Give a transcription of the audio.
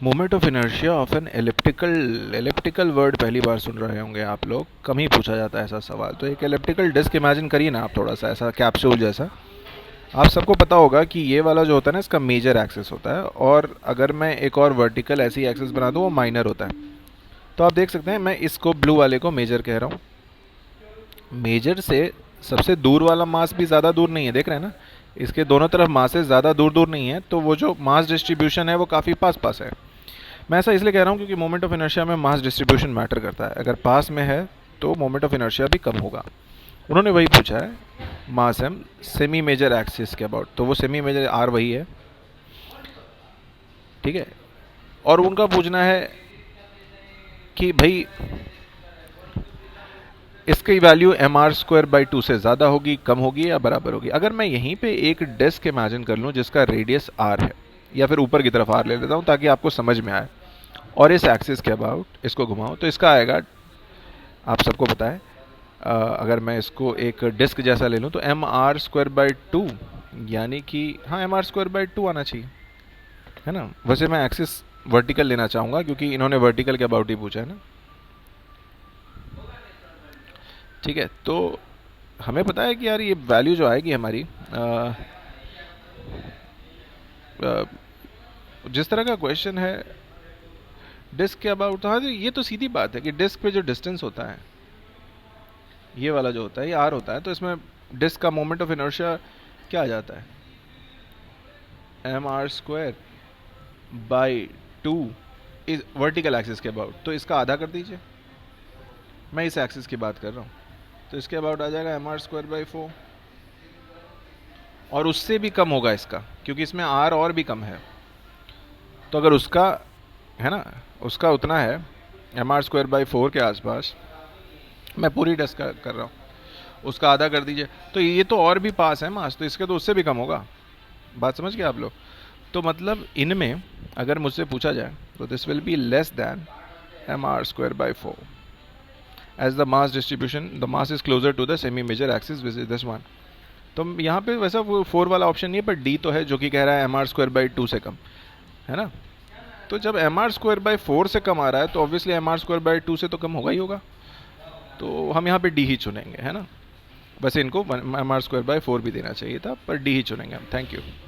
Moment of inertia of an elliptical word पहली बार सुन रहे होंगे आप लोग, कम ही पूछा जाता है ऐसा सवाल। तो एक एलिप्टिकल डिस्क इमेजिन करिए ना आप, थोड़ा सा ऐसा कैप्सूल जैसा। आप सबको पता होगा कि ये वाला जो होता है ना, इसका मेजर एक्सिस होता है, और अगर मैं एक और वर्टिकल ऐसी एक्सिस बना दूँ वो माइनर होता है। तो आप देख सकते हैं मैं इसको ब्लू वाले को मेजर कह रहा हूँ। मेजर से सबसे दूर वाला मास भी ज़्यादा दूर नहीं है, देख रहे हैं ना, इसके दोनों तरफ मासेस ज़्यादा दूर दूर नहीं है, तो वो जो मास डिस्ट्रीब्यूशन है वो काफ़ी पास पास है। मैं ऐसा इसलिए कह रहा हूँ क्योंकि मोमेंट ऑफ इनर्शिया में मास डिस्ट्रीब्यूशन मैटर करता है। अगर पास में है तो मोमेंट ऑफ इनर्शिया भी कम होगा। उन्होंने वही पूछा है, मास एम सेमी मेजर एक्सिस के अबाउट, तो वो सेमी मेजर आर वही है, ठीक है। और उनका पूछना है कि भाई इसकी value M R square by two से ज़्यादा होगी, कम होगी या बराबर होगी। अगर मैं यहीं पे एक डिस्क इमेजिन कर लूँ जिसका रेडियस आर है, या फिर ऊपर की तरफ आर ले लेता हूँ ताकि आपको समझ में आए, और इस एक्सिस के अबाउट इसको घुमाऊँ, तो इसका आएगा, आप सबको पता है, अगर मैं इसको एक डिस्क जैसा ले लूँ तो M R square by two, यानी कि हाँ M R square by two आना चाहिए, है ना। वैसे मैं एक्सिस वर्टिकल लेना चाहूँगा क्योंकि इन्होंने वर्टिकल के अबाउट ही पूछा है ना, ठीक है। तो हमें पता है कि यार ये वैल्यू जो आएगी हमारी, जिस तरह का क्वेश्चन है डिस्क के अबाउट, हाँ ये तो सीधी बात है कि डिस्क पे जो डिस्टेंस होता है, ये वाला जो होता है ये आर होता है, तो इसमें डिस्क का मोमेंट ऑफ इनर्शिया क्या आ जाता है, M R square by two इस वर्टिकल एक्सिस के अबाउट, तो इसका आधा कर दीजिए। मैं इस एक्सिस की बात कर रहा हूँ, तो इसके अबाउट आ जाएगा M R square by four, और उससे भी कम होगा इसका क्योंकि इसमें आर और भी कम है। तो अगर उसका है ना, उसका उतना है M R square by four के आसपास, मैं पूरी डिस्क कर रहा हूँ, उसका आधा कर दीजिए, तो ये तो और भी पास है मास, तो इसके तो उससे भी कम होगा। बात समझ गए आप लोग। तो मतलब इनमें अगर मुझसे पूछा जाए तो this will be less than M R square by four as the mass distribution, the mass is closer to the semi major axis which is this one. तो यहाँ पे वैसा वो फोर वाला ऑप्शन नहीं है, पर डी तो है जो कि कह रहा है M R square by two से कम, है ना। तो जब M R square by four से कम आ रहा है तो obviously M R square by two से तो कम होगा ही होगा, तो हम यहाँ पे डी ही चुनेंगे, है ना। बस इनको M R square by four भी देना चाहिए था, पर डी ही चुनेंगे हम। Thank you.